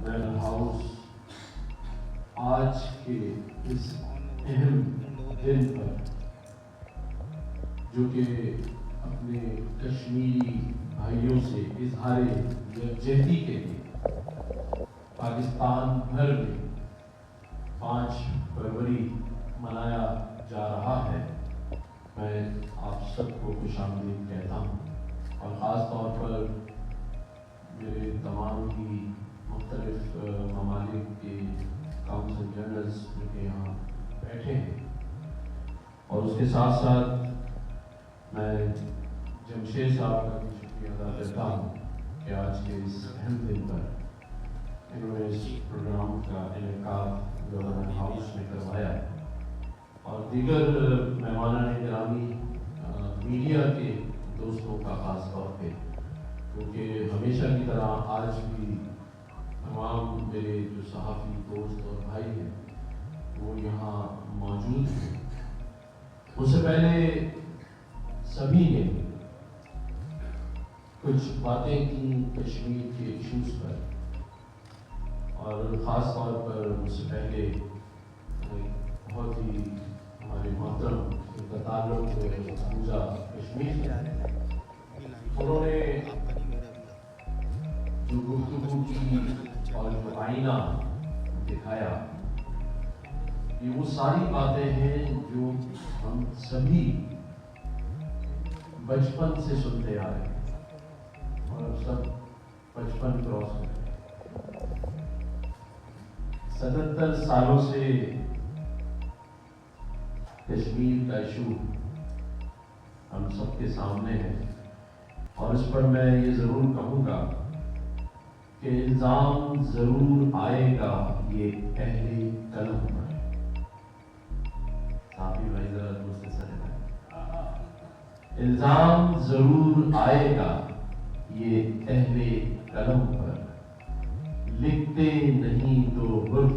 Governor house آج کے اس اہم دن پر جو کہ اپنے کشمیری بھائیوں سے اظہار یکجہتی کے لیے پاکستان بھر میں 5 فروری منایا جا رہا ہے، میں آپ سب کو خوش آمدید کہتا ہوں، اور خاص طور پر میرے تمام ہی مختلف ممالک کے کونسل جنرلز جو کہ یہاں بیٹھے ہیں، اور اس کے ساتھ ساتھ میں جمشید صاحب کا بھی شکریہ ادا کرتا ہوں کہ آج کے اس اہم دن پر انہوں نے اس پروگرام کا انعقاد گورنر ہاؤس میں کروایا ہے، اور دیگر مہمانان گرامی میڈیا کے دوستوں کا خاص طور پہ، کیونکہ ہمیشہ کی طرح آج بھی تمام میرے جو صحافی دوست اور بھائی ہیں وہ یہاں موجود ہیں۔ اس سے پہلے سبھی نے کچھ باتیں کی کشمیر کے ایشوز پر، اور خاص طور پر اس سے پہلے بہت ہی ہمارے محترم کا تعلق پوجا کشمیر سے، انہوں نے جو گفتگو کی اور جو آئینہ دکھایا، یہ وہ ساری باتیں ہیں جو ہم سبھی بچپن سے سنتے آ رہے ہیں، اور سب 55 کراس کر رہے ہیں۔ 77 سالوں سے کشمیر کا ایشو ہم سب کے سامنے ہے، اور اس پر میں یہ ضرور کہوں گا کہ الزام ضرور آئے گا یہ اہل قلم پر۔ صحافی بھائی ذرا دوسرے سر الزام ضرور آئے گا یہ اہل قلم پر، لکھتے نہیں تو حرف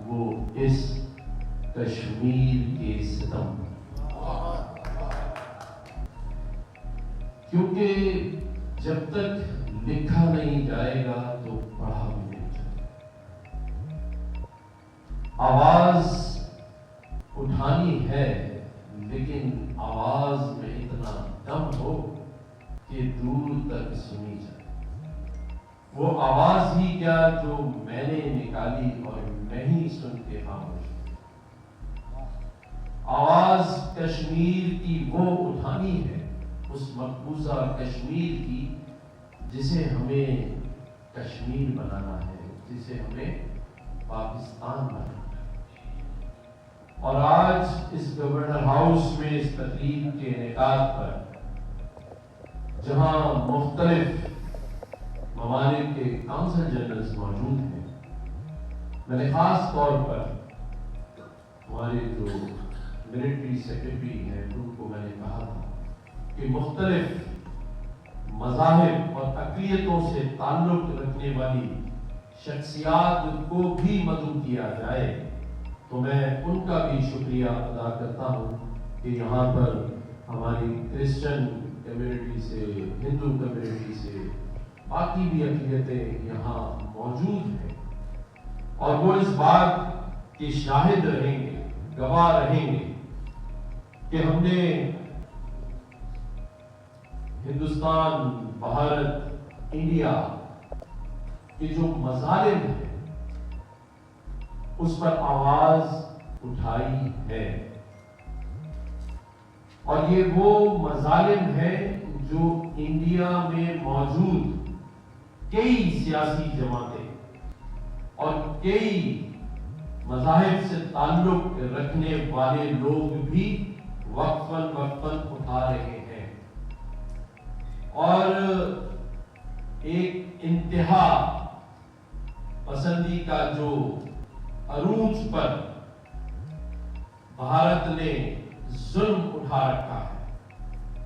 وہ اس کشمیر کے ستم، کیونکہ جب تک لکھا نہیں جائے گا تو پڑھا بھی نہیں جائے گا۔ آواز اٹھانی ہے لیکن آواز میں اتنا دم ہو کہ دور تک سنی جائے۔ وہ آواز ہی کیا جو میں نے نکالی اور میں ہی سن کے خاموش ہوں۔ آواز کشمیر کی وہ اٹھانی ہے، اس مقبوضہ کشمیر کی جسے ہمیں کشمیر بنانا ہے، جسے ہمیں پاکستان بنانا ہے۔ اور آج اس گورنر ہاؤس میں اس تقریب کے انعقاد پر جہاں مختلف ممالک کے کونسل جنرلز موجود ہیں، میں نے خاص طور پر ہمارے جو ملٹری سیکرٹری ہیں ان کو میں نے کہا تھا کہ مختلف مذاہب اور اقلیتوں سے تعلق رکھنے والی شخصیات کو بھی مدعو کیا جائے، تو میں ان کا بھی شکریہ ادا کرتا ہوں کہ یہاں پر ہماری کرسچن کمیونٹی سے، ہندو کمیونٹی سے، باقی بھی اقلیتیں یہاں موجود ہیں، اور وہ اس بات کے شاہد رہیں گے، گواہ رہیں گے کہ ہم نے ہندوستان، بھارت، انڈیا کے جو مظالم ہیں اس پر آواز اٹھائی ہے، اور یہ وہ مظالم ہیں جو انڈیا میں موجود کئی سیاسی جماعتیں اور کئی مذاہب سے تعلق رکھنے والے لوگ بھی وقفاً اٹھا رہے ہیں، اور ایک انتہا پسندی کا جو عروج پر بھارت نے ظلم اٹھا رکھا ہے،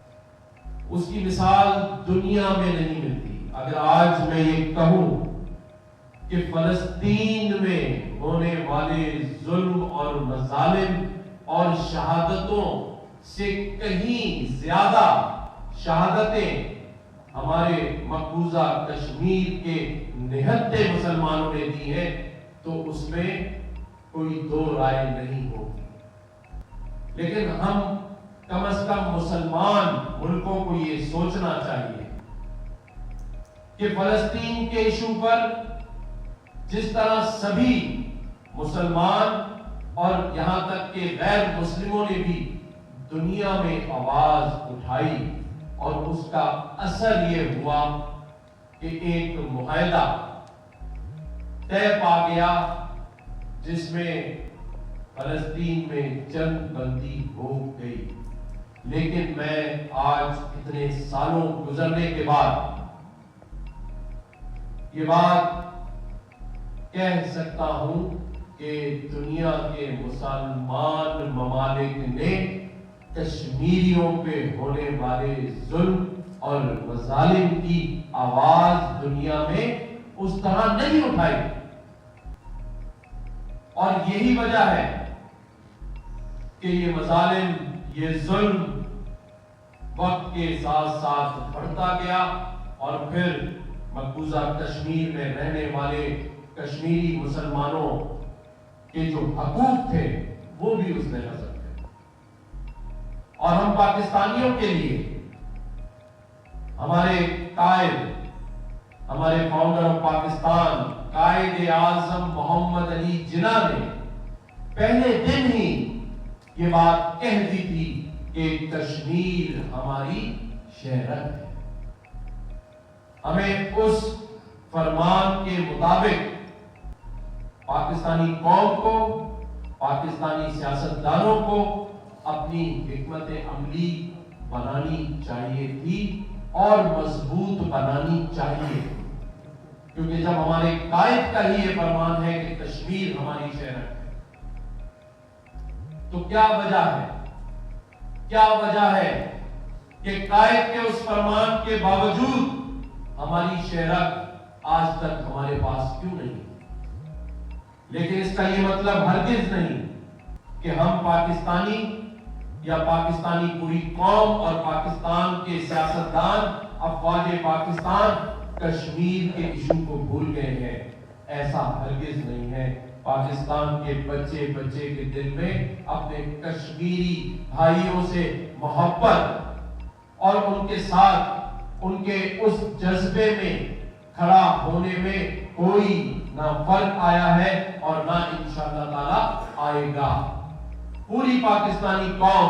اس کی مثال دنیا میں نہیں ملتی۔ اگر آج میں یہ کہوں کہ فلسطین میں ہونے والے ظلم اور مظالم اور شہادتوں سے کہیں زیادہ شہادتیں ہمارے مقبوضہ کشمیر کے نہتے مسلمانوں نے دی ہیں تو اس میں کوئی دو رائے نہیں ہوگی، لیکن ہم کم از کم مسلمان ملکوں کو یہ سوچنا چاہیے کہ فلسطین کے ایشو پر جس طرح سبھی مسلمان اور یہاں تک کہ غیر مسلموں نے بھی دنیا میں آواز اٹھائی اور اس کا اثر یہ ہوا کہ ایک معاہدہ طے پا گیا جس میں فلسطین میں جنگ بندی ہو گئی، لیکن میں آج اتنے سالوں گزرنے کے بعد یہ بات کہہ سکتا ہوں کہ دنیا کے مسلمان ممالک نے کشمیریوں پہ ہونے والے ظلم اور مظالم کی آواز دنیا میں اس طرح نہیں اٹھائی، اور یہی وجہ ہے کہ یہ مظالم، یہ ظلم وقت کے ساتھ ساتھ بڑھتا گیا، اور پھر مقبوضہ کشمیر میں رہنے والے کشمیری مسلمانوں کے جو حقوق تھے وہ بھی اس نے نظر تھے، اور ہم پاکستانیوں کے لیے ہمارے قائد، ہمارے فاؤنڈر آف پاکستان قائد اعظم محمد علی جناح نے پہلے دن ہی یہ بات کہہ دی تھی کہ کشمیر ہماری شہرت ہے۔ ہمیں اس فرمان کے مطابق پاکستانی قوم کو، پاکستانی سیاستدانوں کو اپنی حکمت عملی بنانی چاہیے تھی اور مضبوط بنانی چاہیے، کیونکہ جب ہمارے قائد کا ہی یہ فرمان ہے کہ کشمیر ہماری شہرت ہے، تو کیا وجہ ہے کہ قائد کے اس فرمان کے باوجود ہماری شہرت آج تک ہمارے پاس کیوں نہیں؟ لیکن اس کا یہ مطلب ہرگز نہیں کہ ہم پاکستانی یا پاکستانی پوری قوم اور پاکستان کے سیاستدان، افواج پاکستان کشمیر کے ایشو کو بھول گئے ہیں، ایسا ہرگز نہیں ہے۔ پاکستان کے بچے کے دل میں اپنے کشمیری بھائیوں سے محبت اور ان کے ساتھ ان کے اس جذبے میں کھڑا ہونے میں کوئی نہ فرق آیا ہے اور نہ انشاءاللہ تعالی آئے گا۔ پوری پاکستانی قوم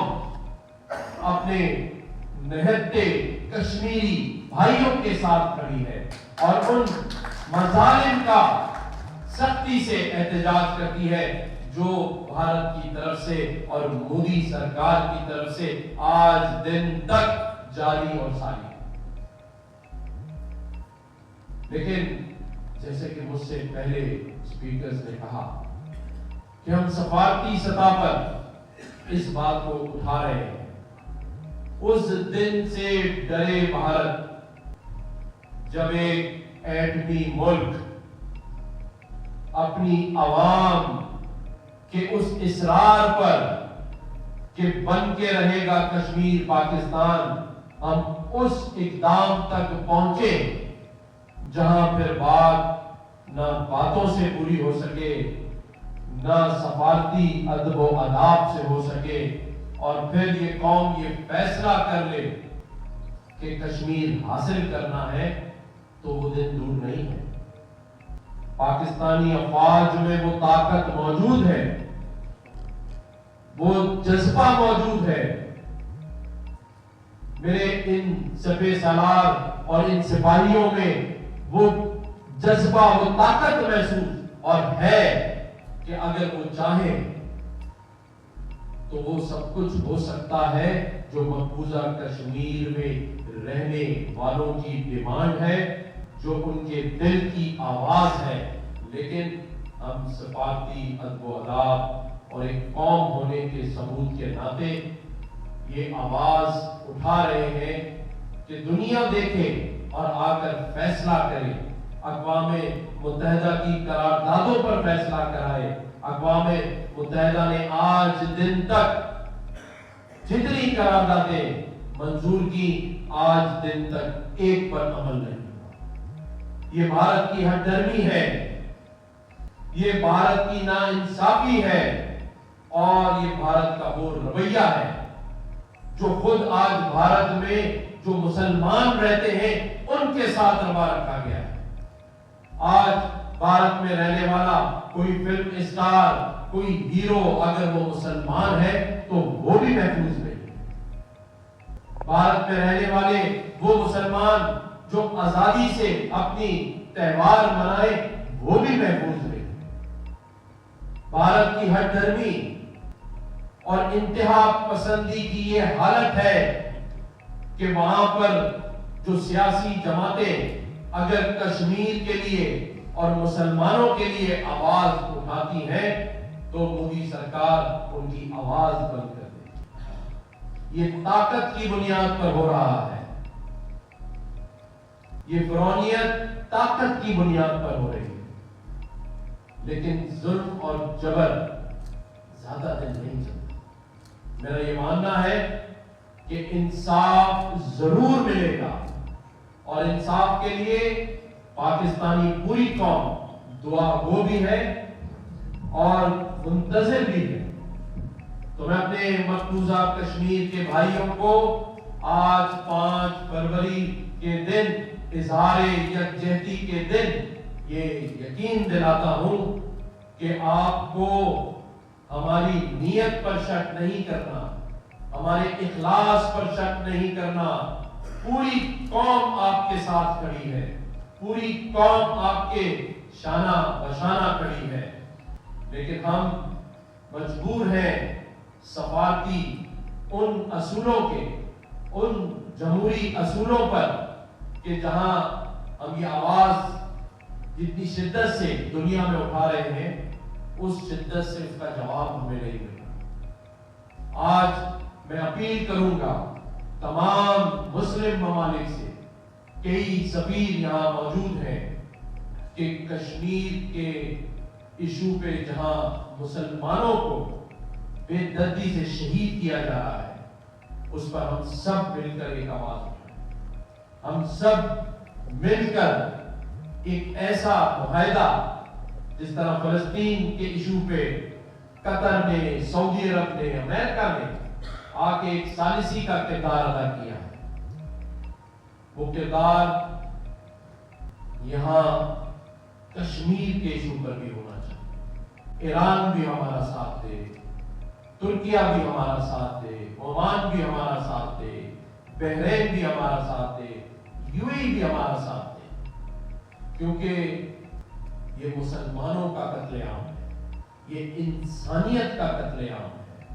اپنے نہتے کشمیری بھائیوں کے ساتھ کھڑی ہے اور ان مظالم کا سختی سے احتجاج کرتی ہے جو بھارت کی طرف سے اور مودی سرکار کی طرف سے آج دن تک جاری اور ساری ہے۔ لیکن جیسے کہ مجھ سے پہلے اسپیکرز نے کہا کہ ہم سفارتی سطح پر اس بات کو اٹھا رہے ہیں، اس دن سے ڈرے بھارت جب ایک ایٹمی ملک اپنی عوام کے اس اصرار پر کہ بن کے رہے گا کشمیر پاکستان، ہم اس اقدام تک پہنچے جہاں پھر بات نہ باتوں سے پوری ہو سکے، نہ سفارتی ادب و آداب سے ہو سکے، اور پھر یہ قوم یہ فیصلہ کر لے کہ کشمیر حاصل کرنا ہے، تو وہ دن دور نہیں ہے۔ پاکستانی افواج میں وہ طاقت موجود ہے، وہ جذبہ موجود ہے۔ میرے ان سپہ سالار اور ان سپاہیوں میں وہ جذبہ، وہ طاقت محسوس اور ہے کہ اگر وہ چاہیں تو وہ سب کچھ ہو سکتا ہے جو مقبوضہ کشمیر میں رہنے والوں کی ڈیمانڈ ہے، جو ان کے دل کی آواز ہے۔ لیکن ہم سفارتی ادب و آداب اور ایک قوم ہونے کے ثبوت کے ناطے یہ آواز اٹھا رہے ہیں کہ دنیا دیکھے اور آ کر فیصلہ کرے، اقوام متحدہ کی قراردادوں پر فیصلہ کرائے۔ اقوام متحدہ نے آج دن تک جتنی قراردادیں منظور کی، آج دن تک ایک پر عمل نہیں ہوا۔ یہ بھارت کی ہٹ درمی ہے، یہ بھارت کی ناانصافی ہے، اور یہ بھارت کا وہ رویہ ہے جو خود آج بھارت میں جو مسلمان رہتے ہیں ان کے ساتھ روا رکھا گیا ہے۔ آج بھارت میں رہنے والا کوئی فلم اسٹار، کوئی ہیرو اگر وہ مسلمان ہے تو وہ بھی محفوظ نہیں ہے۔ بھارت میں رہنے والے وہ مسلمان جو آزادی سے اپنی تہوار منائے وہ بھی محفوظ نہیں۔ بھارت کی ہٹ درمی اور انتہا پسندی کی یہ حالت ہے کہ وہاں پر جو سیاسی جماعتیں اگر کشمیر کے لیے اور مسلمانوں کے لیے آواز اٹھاتی ہیں تو مودی سرکار ان کی آواز بند کر دیتی ہے۔ یہ طاقت کی بنیاد پر ہو رہا ہے، یہ فرعونیت طاقت کی بنیاد پر ہو رہی ہے، لیکن ظلم اور جبر زیادہ دن نہیں چلتا۔ میرا یہ ماننا ہے کہ انصاف ضرور ملے گا، اور انصاف کے لیے پاکستانی پوری قوم دعا گو بھی ہے اور منتظر بھی ہے۔ تو میں اپنے مقبوضہ کشمیر کے بھائیوں کو آج 5 فروری کے دن، اظہار یکجہتی کے دن، یہ یقین دلاتا ہوں کہ آپ کو ہماری نیت پر شک نہیں کرنا، ہمارے اخلاص پر شک نہیں کرنا۔ پوری قوم آپ کے ساتھ کھڑی ہے، پوری قوم آپ کے شانہ بشانہ کھڑی ہے، لیکن ہم مجبور ہیں سفارتی ان اصولوں کے، ان جمہوری اصولوں پر کہ جہاں ہم یہ آواز جتنی شدت سے دنیا میں اٹھا رہے ہیں اس شدت سے اس کا جواب ہمیں نہیں ملا۔ آج میں اپیل کروں گا تمام مسلم ممالک سے، کئی سفیر یہاں موجود ہیں، کہ کشمیر کے ایشو پہ جہاں مسلمانوں کو بے دردی سے شہید کیا جا رہا ہے اس پر ہم سب مل کر ایک آواز اٹھائیں، ہم سب مل کر ایک ایسا معاہدہ، جس طرح فلسطین کے ایشو پہ قطر نے، سعودی عرب نے، امریکہ نے آ کے ایک ثالثی کا کردار ادا کیا ہے، وہ کردار یہاں کشمیر کے ایشو پر بھی ہونا چاہیے۔ ایران بھی ہمارا ساتھ دے، ترکیہ بھی ہمارا ساتھ دے، عمان بھی ہمارا ساتھ دے، بحرین بھی ہمارا ساتھ دے، یو اے ای بھی ہمارا ساتھ دے، کیونکہ یہ مسلمانوں کا قتل عام ہے، یہ انسانیت کا قتل عام ہے۔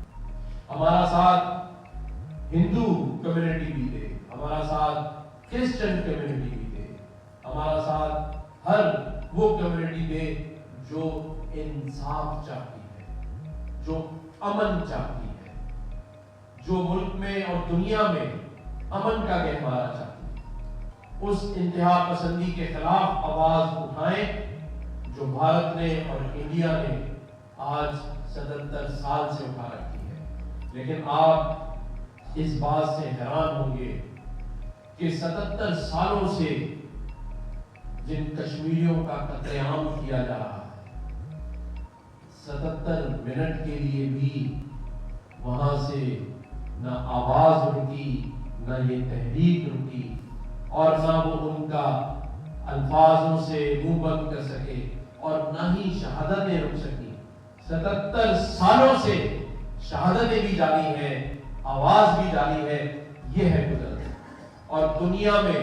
ہمارا ساتھ ہندو کمیونٹی بھی دے، ہمارا ساتھ کرسچن کمیونٹی بھی دے، ہمارا ساتھ ہر وہ کمیونٹی دے جو انصاف چاہتی ہے، جو امن چاہتی ہے، جو ملک میں اور دنیا میں امن کا گہوارہ چاہتی ہے۔ اس انتہا پسندی کے خلاف آواز اٹھائیں جو بھارت نے اور انڈیا نے آج 77 سال سے اٹھا رکھی ہے۔ لیکن آپ اس بات سے حیران ہوں گے کہ 77 سالوں سے جن کشمیریوں کا قتل عام کیا جا رہا ہے، 77 منٹ کے لیے بھی وہاں سے نہ آواز رکی، نہ یہ تحریک رکی، اور نہ وہ ان کا الفاظوں سے منہ بند کر سکے، اور نہ ہی شہادتیں رک سکی۔ 77 سالوں سے شہادتیں بھی جاری ہیں، آواز بھی جاری ہے، یہ ہے قدرت۔ اور دنیا میں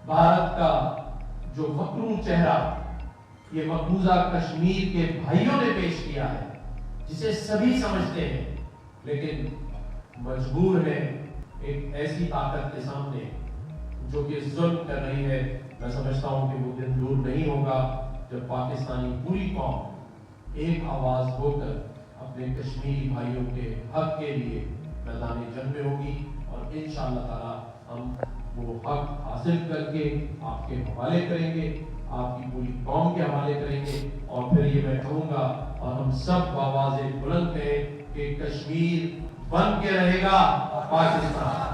بھارت کا جو مکرو چہرہ یہ مقبوضہ کشمیر کے بھائیوں نے پیش کیا ہے، جسے سبھی سمجھتے ہیں، لیکن مجبور ہے ایک ایسی طاقت کے سامنے جو کہ ظلم کر رہی ہے۔ میں سمجھتا ہوں کہ وہ دن دور نہیں ہوگا جب پاکستانی پوری قوم ایک آواز ہو کر اپنے کشمیری بھائیوں کے حق کے لیے میدان جنگ میں ہوگی، اور انشاءاللہ تعالی ہم وہ حق حاصل کر کے آپ کے حوالے کریں گے، آپ کی پوری قوم کے حوالے کریں گے، اور پھر یہ میں کہوں گا اور ہم سب آوازیں بلند کریں کہ کشمیر بن کے رہے گا پاکستان۔